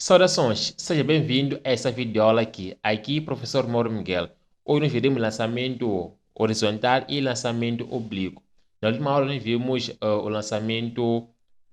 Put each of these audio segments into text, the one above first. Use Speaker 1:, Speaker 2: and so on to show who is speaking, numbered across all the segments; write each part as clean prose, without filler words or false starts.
Speaker 1: Saudações, seja bem-vindo a essa videoaula aqui. Aqui, professor Mauro Miguel. Hoje nós veremos lançamento horizontal e lançamento oblíquo. Na última aula nós vimos o lançamento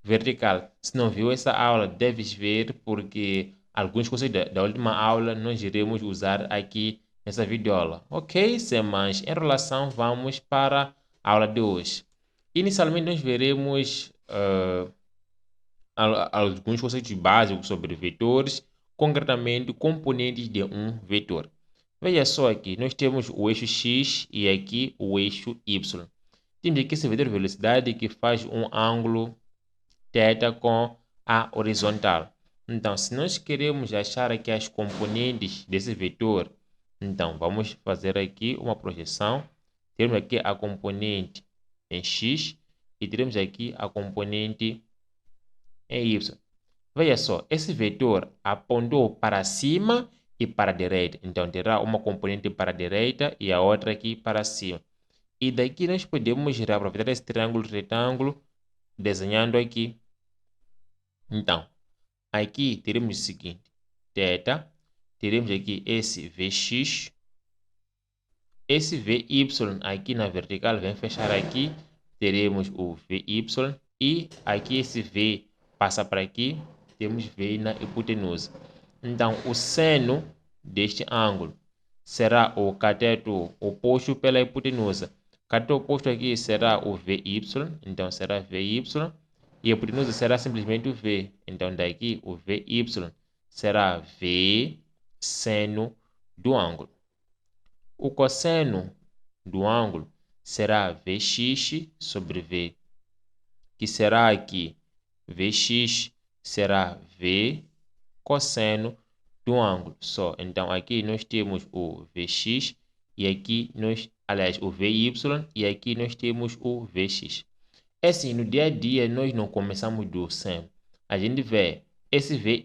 Speaker 1: vertical. Se não viu essa aula, deves ver porque alguns conceitos da última aula nós iremos usar aqui nessa videoaula. Ok? Sem mais enrolação, vamos para a aula de hoje. Inicialmente nós veremos alguns conceitos básicos sobre vetores, concretamente componentes de um vetor. Veja só aqui, nós temos o eixo x e aqui o eixo y. Temos aqui esse vetor de velocidade que faz um ângulo θ com a horizontal. Então, se nós queremos achar aqui as componentes desse vetor, então vamos fazer aqui uma projeção. Temos aqui a componente em x e teremos aqui a componente em y. Veja só, esse vetor apontou para cima e para a direita. Então, terá uma componente para a direita e a outra aqui para cima. E daqui nós podemos reaproveitar esse triângulo retângulo desenhando aqui. Então, aqui teremos o seguinte. θ, teremos aqui esse Vx. Esse Vy aqui na vertical vem fechar aqui. Teremos o Vy e aqui esse V passa para aqui. Temos V na hipotenusa. Então, o seno deste ângulo será o cateto oposto pela hipotenusa. O cateto oposto aqui será o Vy, então será Vy, e a hipotenusa será simplesmente o V. Então, daqui o Vy será V seno do ângulo. O cosseno do ângulo será Vx sobre V, que será aqui Vx será V cosseno do ângulo só. Então, aqui nós temos o Vx e aqui o Vy e aqui nós temos o Vx. Assim, no dia a dia, nós não começamos do zero. A gente vê esse Vy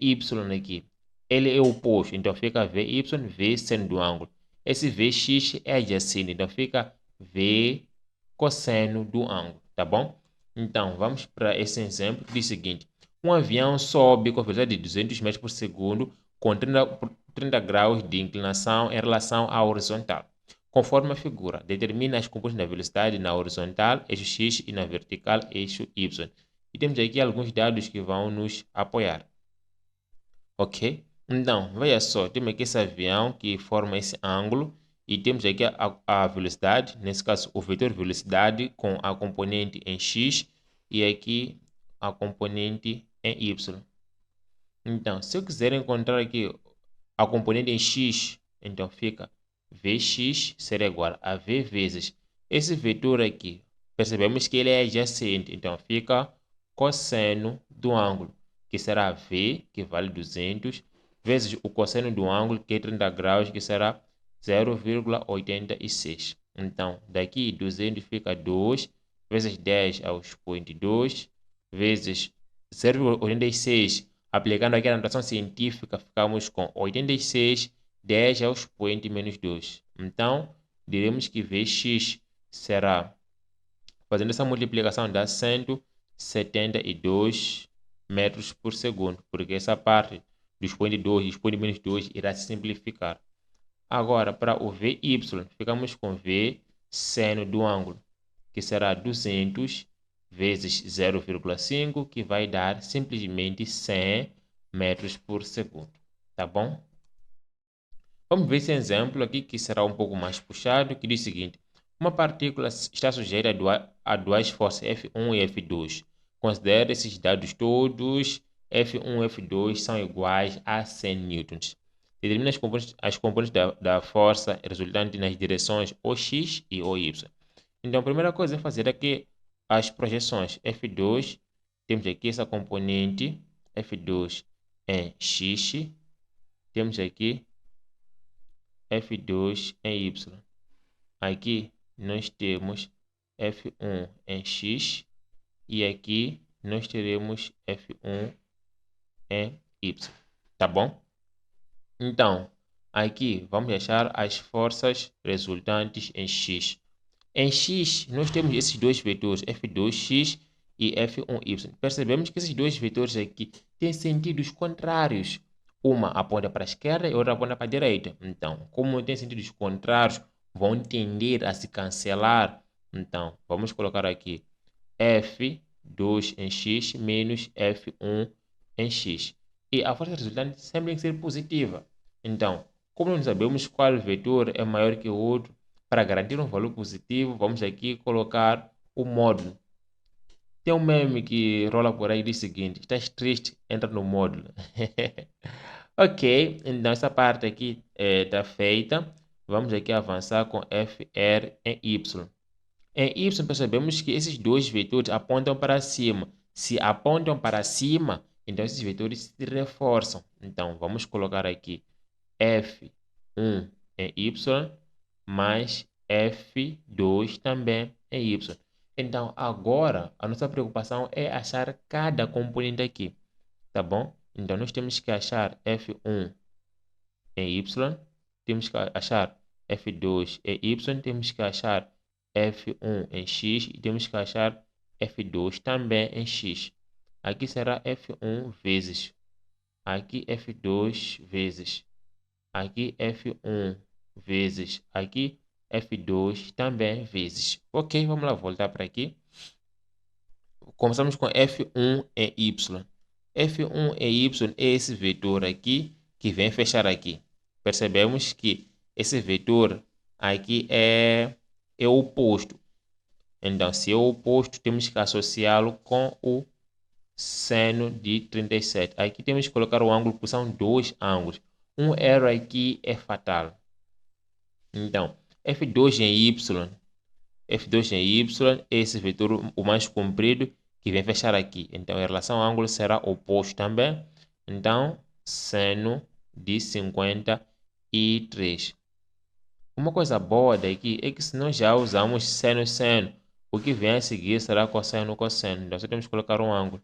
Speaker 1: aqui, ele é oposto, então fica Vy, V seno do ângulo. Esse Vx é adjacente, então fica V cosseno do ângulo, tá bom? Então, vamos para esse exemplo que diz o seguinte. Um avião sobe com a velocidade de 200 metros por segundo com 30 graus de inclinação em relação à horizontal. Conforme a figura, determina as componentes da velocidade na horizontal, eixo x, e na vertical, eixo y. E temos aqui alguns dados que vão nos apoiar. Ok? Então, veja só, temos aqui esse avião que forma esse ângulo e temos aqui a velocidade, nesse caso o vetor velocidade com a componente em x e aqui a componente em y. Então, se eu quiser encontrar aqui a componente em x, então fica Vx será igual a V vezes esse vetor aqui. Percebemos que ele é adjacente, então fica cosseno do ângulo, que será V, que vale 200, vezes o cosseno do ângulo, que é 30 graus, que será 0,86. Então, daqui 200 fica 2, vezes 10 aos 0,2, vezes 0,86. Aplicando aqui a notação científica, ficamos com 86, 10 ao expoente menos 2. Então, diremos que Vx será, fazendo essa multiplicação, dá 172 metros por segundo, porque essa parte do expoente 2 e expoente menos 2 irá se simplificar. Agora, para o Vy, ficamos com V seno do ângulo, que será 200 vezes 0,5, que vai dar simplesmente 100 metros por segundo. Tá bom? Vamos ver esse exemplo aqui, que será um pouco mais puxado, que diz o seguinte. Uma partícula está sujeita a duas forças F1 e F2. Considere esses dados todos. F1 e F2 são iguais a 100 newtons. Determina as componentes da força resultante nas direções OX e OY. Então, a primeira coisa a fazer aqui as projeções. F2, temos aqui essa componente F2 em X. Temos aqui F2 em Y. Aqui nós temos F1 em X e aqui nós teremos F1 em Y. Tá bom? Então, aqui vamos achar as forças resultantes em X. Em X, nós temos esses dois vetores, F2x e F1y. Percebemos que esses dois vetores aqui têm sentidos contrários. Uma aponta para a esquerda e outra aponta para a direita. Então, como tem sentidos contrários, vão tender a se cancelar. Então, vamos colocar aqui F2 em X menos F1 em X. E a força resultante sempre tem que ser positiva. Então, como não sabemos qual vetor é maior que o outro, para garantir um valor positivo, vamos aqui colocar o módulo. Tem um meme que rola por aí e diz o seguinte: estás triste, entra no módulo. Ok, então essa parte aqui está feita. Vamos aqui avançar com FR em Y. Em Y, percebemos que esses dois vetores apontam para cima. Se apontam para cima, então esses vetores se reforçam. Então, vamos colocar aqui F1 em Y mais F2 também em Y. Então, agora, a nossa preocupação é achar cada componente aqui, tá bom? Então, nós temos que achar F1 em Y, temos que achar F2 em Y, temos que achar F1 em X e temos que achar F2 também em X. Aqui será F1 vezes, aqui F2 vezes, aqui F1 vezes, aqui F2 também vezes. Ok, vamos lá voltar para aqui. Começamos com F1 em Y. F1 em Y é esse vetor aqui que vem fechar aqui. Percebemos que esse vetor aqui é o oposto. Então, se é o oposto, temos que associá-lo com o seno de 37. Aqui temos que colocar o ângulo, porque são dois ângulos. Um erro aqui é fatal. Então, F2 em Y, F2 em Y é esse vetor o mais comprido que vem fechar aqui. Então, em relação ao ângulo, será oposto também. Então, seno de 53. Uma coisa boa daqui é que se nós já usamos seno, o que vem a seguir será cosseno. Então, só temos que colocar um ângulo.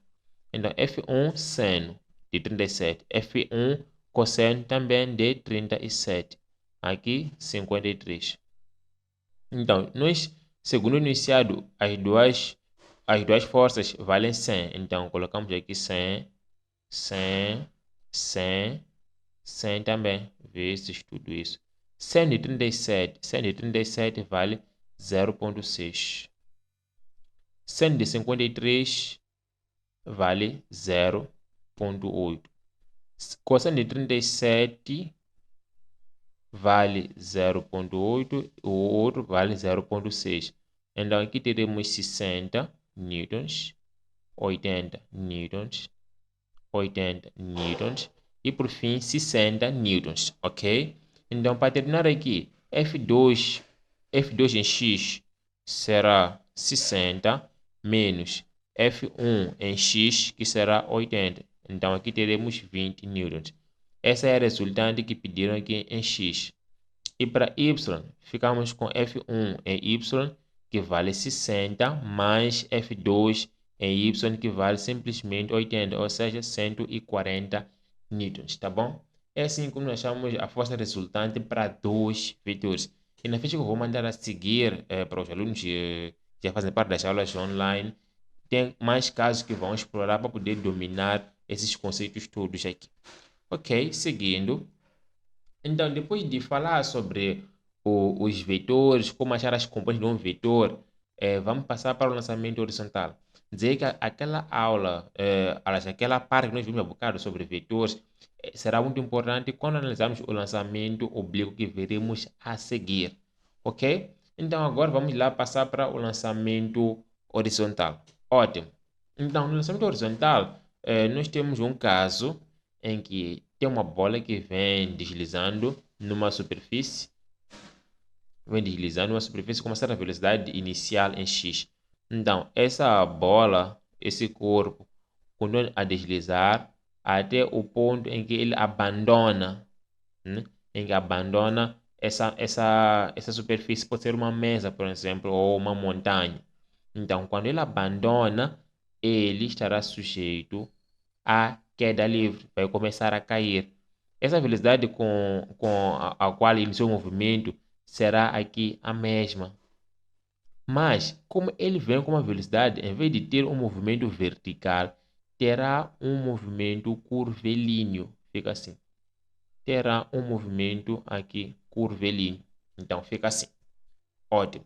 Speaker 1: Então, F1 seno de 37. F1 cosseno também de 37. Aqui, 53. Então, nós, segundo iniciado, as duas forças valem 100. Então, colocamos aqui 100, 100, 100, 100 também, vezes tudo isso. 100 de 37, 100 de 37 vale 0,6. 100 de 53 vale 0,8. Cosseno de 37 vale 0,8, o outro vale 0,6. Então, aqui teremos 60 newtons, 80 newtons, 80 newtons e, por fim, 60 newtons, ok? Então, para terminar aqui, F2 em X será 60 menos F1 em X, que será 80. Então, aqui teremos 20 newtons. Essa é a resultante que pediram aqui em X. E para Y, ficamos com F1 em Y, que vale 60, mais F2 em Y, que vale simplesmente 80, ou seja, 140 newtons, tá bom? É assim como nós chamamos a força resultante para dois vetores. E na ficha que eu vou mandar a seguir para os alunos que já fazem parte das aulas online, tem mais casos que vão explorar para poder dominar esses conceitos todos aqui. Ok, seguindo. Então, depois de falar sobre os vetores, como achar as componentes de um vetor, vamos passar para o lançamento horizontal. Dizer que aquela aula, aliás, aquela parte que nós vimos há bocado sobre vetores, será muito importante quando analisarmos o lançamento oblíquo que veremos a seguir. Ok? Então, agora vamos lá passar para o lançamento horizontal. Ótimo. Então, no lançamento horizontal, nós temos um caso em que tem uma bola que vem deslizando numa superfície, com uma certa velocidade inicial em x. Então, essa bola, esse corpo, continua a deslizar até o ponto em que ele abandona, né? Em que abandona essa superfície. Pode ser uma mesa, por exemplo, ou uma montanha. Então, quando ele abandona, ele estará sujeito a queda livre, vai começar a cair. Essa velocidade com a qual iniciou o movimento será aqui a mesma. Mas, como ele vem com uma velocidade, em vez de ter um movimento vertical, terá um movimento curvilíneo. Fica assim. terá um movimento aqui curvilíneo. Então, fica assim. Ótimo.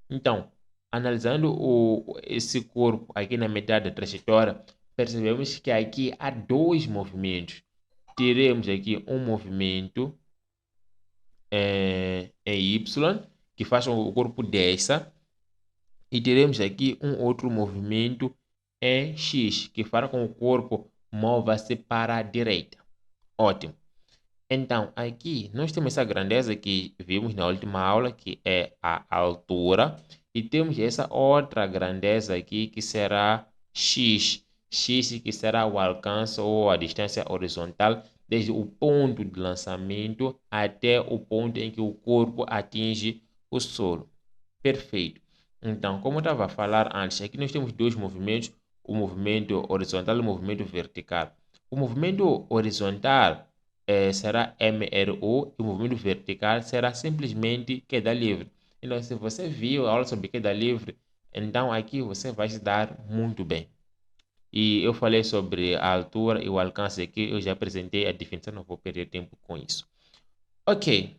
Speaker 1: Então, analisando esse corpo aqui na metade da trajetória, percebemos que aqui há dois movimentos. Teremos aqui um movimento em Y, que faz com que o corpo desça, e teremos aqui um outro movimento em X, que fará com que o corpo mova-se para a direita. Ótimo. Então, aqui nós temos essa grandeza que vimos na última aula, que é a altura, e temos essa outra grandeza aqui, que será x. X que será o alcance ou a distância horizontal, desde o ponto de lançamento até o ponto em que o corpo atinge o solo. Perfeito. Então, como eu estava a falar antes, aqui nós temos dois movimentos, o movimento horizontal e o movimento vertical. O movimento horizontal será MRU e o movimento vertical será simplesmente queda livre. Então, se você viu a aula sobre queda livre, então aqui você vai se dar muito bem. E eu falei sobre a altura e o alcance aqui, eu já apresentei a definição, não vou perder tempo com isso. Ok.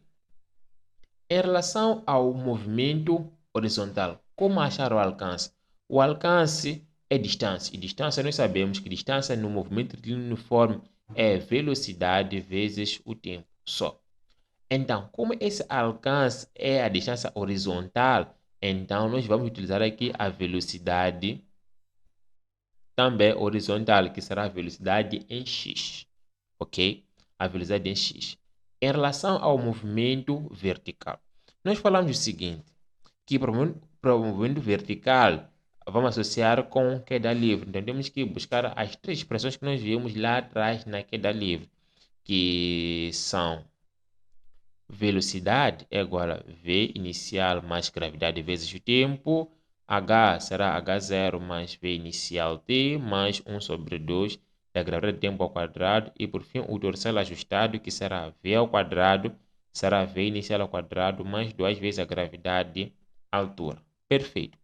Speaker 1: Em relação ao movimento horizontal, como achar o alcance? O alcance é distância. E distância, nós sabemos que distância no movimento uniforme é velocidade vezes o tempo só. Então, como esse alcance é a distância horizontal, então nós vamos utilizar aqui a velocidade também horizontal, que será a velocidade em x, ok? A velocidade em x. Em relação ao movimento vertical, nós falamos o seguinte, que para o movimento vertical, vamos associar com queda livre. Então, temos que buscar as três expressões que nós vimos lá atrás na queda livre, que são velocidade é igual a V inicial mais gravidade vezes o tempo. H será H0 mais V inicial T mais 1 sobre 2 da gravidade do tempo ao quadrado. E por fim o dorsal ajustado, que será V ao quadrado, será V inicial ao quadrado mais 2 vezes a gravidade altura. Perfeito.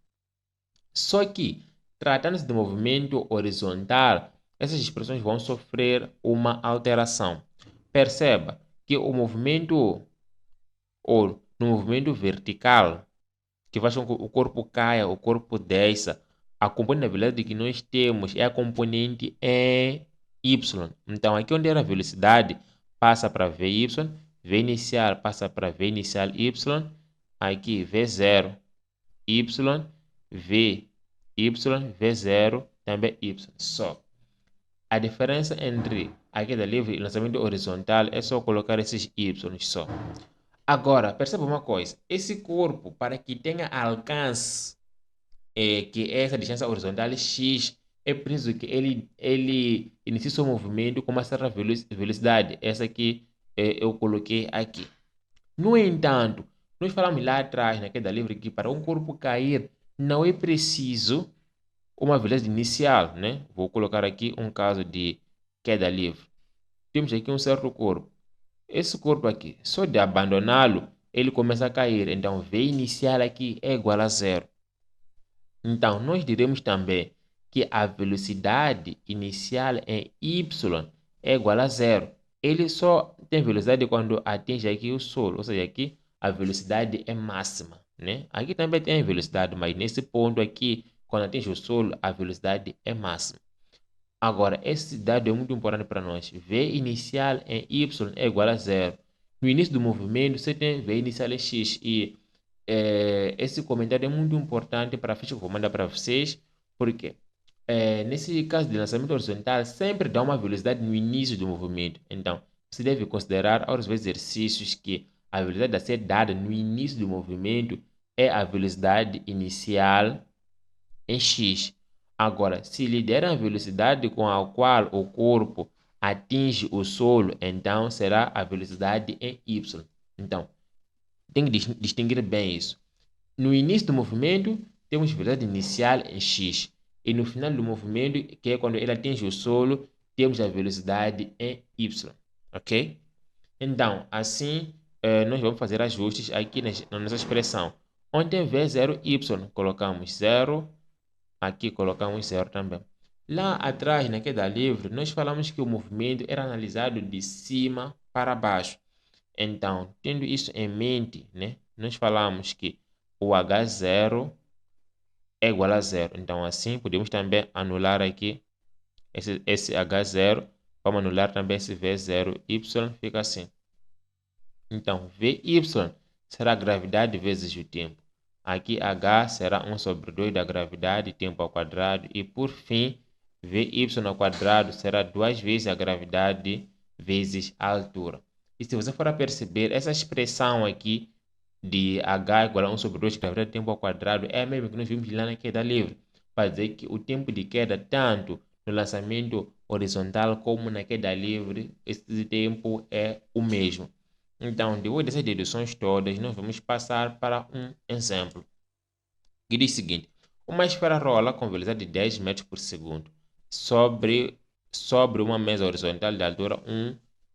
Speaker 1: Só que, tratando-se de movimento horizontal, essas expressões vão sofrer uma alteração. Perceba que o movimento ou no movimento vertical, que faz com que o corpo caia, o corpo desça, a componente da velocidade que nós temos é a componente Y. Então, aqui onde era a velocidade, passa para VY, V inicial passa para V inicial Y, aqui V0, Y, V, Y, V0, também Y. Só. A diferença entre a queda livre e o lançamento horizontal é só colocar esses Y só. Agora, perceba uma coisa. Esse corpo, para que tenha alcance, que é essa distância horizontal x, é preciso que ele inicie seu movimento com uma certa velocidade. Essa que eu coloquei aqui. No entanto, nós falamos lá atrás, na queda livre, que para um corpo cair, não é preciso uma velocidade inicial, né? Vou colocar aqui um caso de queda livre. Temos aqui um certo corpo. Esse corpo aqui, só de abandoná-lo, ele começa a cair. Então, V inicial aqui é igual a zero. Então, nós diremos também que a velocidade inicial em Y é igual a zero. Ele só tem velocidade quando atinge aqui o solo, ou seja, aqui a velocidade é máxima, né? Aqui também tem velocidade, mas nesse ponto aqui, quando atinge o solo, a velocidade é máxima. Agora, esse dado é muito importante para nós. V inicial em Y é igual a zero. No início do movimento, você tem V inicial em X. E esse comentário é muito importante para a ficha que eu vou mandar para vocês. Porque nesse caso de lançamento horizontal, sempre dá uma velocidade no início do movimento. Então, você deve considerar aos exercícios que a velocidade a ser dada no início do movimento é a velocidade inicial em X. Agora, se lhe der a velocidade com a qual o corpo atinge o solo, então será a velocidade em Y. Então, tem que distinguir bem isso. No início do movimento, temos velocidade inicial em X. E no final do movimento, que é quando ele atinge o solo, temos a velocidade em Y. Ok? Então, assim, nós vamos fazer ajustes aqui na nossa expressão. Onde tem V0Y, colocamos 0. Aqui colocamos 0 também. Lá atrás, na queda livre, nós falamos que o movimento era analisado de cima para baixo. Então, tendo isso em mente, né, nós falamos que o H0 é igual a zero. Então, assim, podemos também anular aqui esse H0. Vamos anular também esse V0. Y fica assim. Então, Vy será a gravidade vezes o tempo. Aqui H será 1 sobre 2 da gravidade, tempo ao quadrado. E por fim, Vy ao quadrado será 2 vezes a gravidade vezes a altura. E se você for a perceber, essa expressão aqui de H igual a 1 sobre 2 gravidade tempo ao quadrado é a mesma que nós vimos lá na queda livre. Para dizer que o tempo de queda, tanto no lançamento horizontal como na queda livre, esse tempo é o mesmo. Então, depois dessas deduções todas, nós vamos passar para um exemplo. Que diz o seguinte: uma esfera rola com velocidade de 10 metros por segundo sobre uma mesa horizontal de altura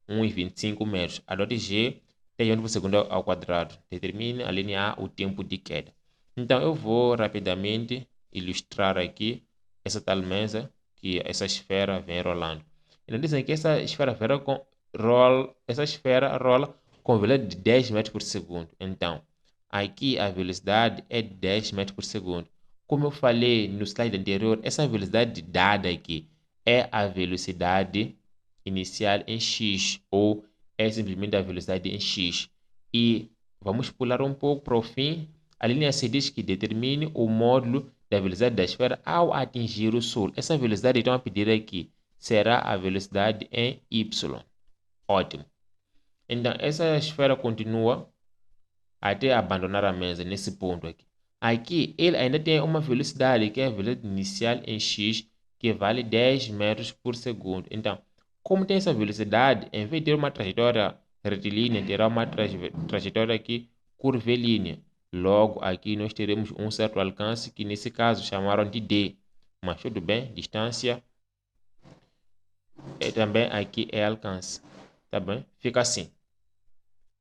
Speaker 1: 1,25 metros. Adote G 10 metros por segundo ao quadrado. Determine a linha A o tempo de queda. Então, eu vou rapidamente ilustrar aqui essa tal mesa, que essa esfera vem rolando. Então, dizem que essa esfera rola com velocidade de 10 metros por segundo. Então, aqui a velocidade é 10 metros por segundo. Como eu falei no slide anterior, essa velocidade dada aqui é a velocidade inicial em x, ou é simplesmente a velocidade em x. E vamos pular um pouco para o fim. A linha C diz que determine o módulo da velocidade da esfera ao atingir o Sol. Essa velocidade, então, a pedir aqui será a velocidade em y. Ótimo. Então, essa esfera continua até abandonar a mesa nesse ponto aqui. Aqui, ele ainda tem uma velocidade, que é a velocidade inicial em x, que vale 10 metros por segundo. Então, como tem essa velocidade, em vez de ter uma trajetória retilínea, terá uma trajetória aqui curvilínea. Logo, aqui nós teremos um certo alcance, que nesse caso chamaram de D. Mas tudo bem, distância também aqui é alcance. Tá bem? Fica assim.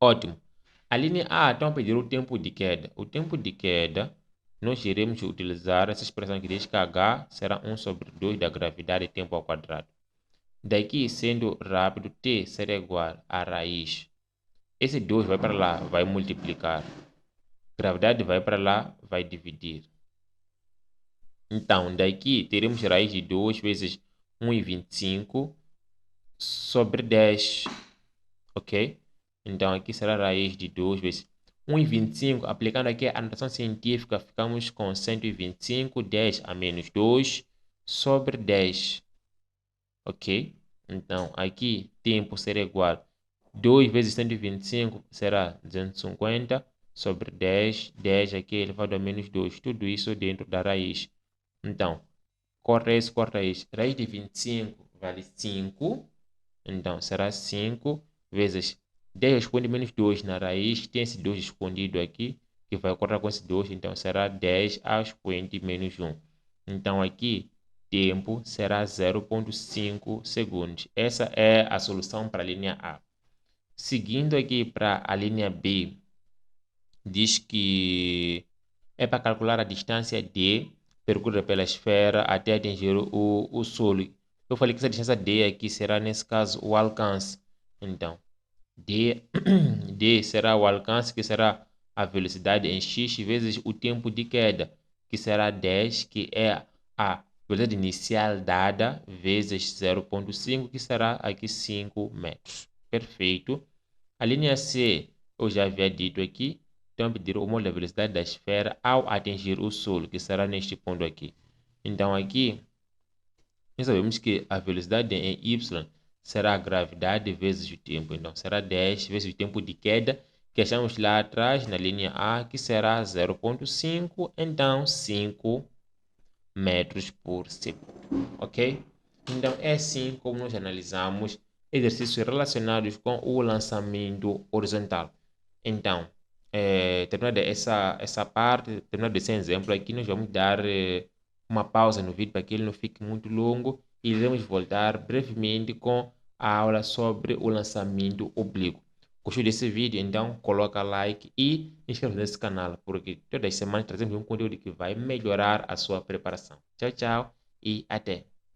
Speaker 1: Ótimo. A linha A, então, pedir o tempo de queda. O tempo de queda, nós iremos utilizar essa expressão que diz que H será 1 sobre 2 da gravidade tempo ao quadrado. Daqui, sendo rápido, T será igual a raiz. Esse 2 vai para lá, vai multiplicar. Gravidade vai para lá, vai dividir. Então, daqui teremos raiz de 2 vezes 1,25 sobre 10. Ok? Então, aqui será a raiz de 2 vezes 1,25. Aplicando aqui a notação científica, ficamos com 125, 10 a menos 2 sobre 10. Ok? Então, aqui tempo será igual a 2 vezes 125 será 250 sobre 10. 10 aqui elevado a menos 2. Tudo isso dentro da raiz. Então, corta isso, corta isso. Raiz de 25 vale 5. Então, será 5 vezes 10 responde menos 2 na raiz. Tem esse 2 escondido aqui, que vai cortar com esse 2. Então, será 10 ao expoente menos 1. Então, aqui, tempo será 0,5 segundos. Essa é a solução para a linha A. Seguindo aqui para a linha B, diz que é para calcular a distância D percorrida pela esfera até atingir o solo. Eu falei que essa distância D aqui será, nesse caso, o alcance. Então, D, D será o alcance, que será a velocidade em x vezes o tempo de queda, que será 10, que é a velocidade inicial dada, vezes 0,5, que será aqui 5 metros. Perfeito. A linha C, eu já havia dito aqui, então pedir o módulo da velocidade da esfera ao atingir o solo, que será neste ponto aqui. Então, aqui, nós sabemos que a velocidade em y será a gravidade vezes o tempo. Então, será 10 vezes o tempo de queda, que achamos lá atrás, na linha A, que será 0,5, então 5 metros por segundo. Ok? Então, é assim como nós analisamos exercícios relacionados com o lançamento horizontal. Então, terminada essa parte, terminado esse exemplo aqui, nós vamos dar uma pausa no vídeo para que ele não fique muito longo e iremos voltar brevemente com a aula sobre o lançamento oblíquo. Gostou desse vídeo? Então coloca like e inscreva-se nesse canal, porque todas as semanas trazemos um conteúdo que vai melhorar a sua preparação. Tchau, tchau e até!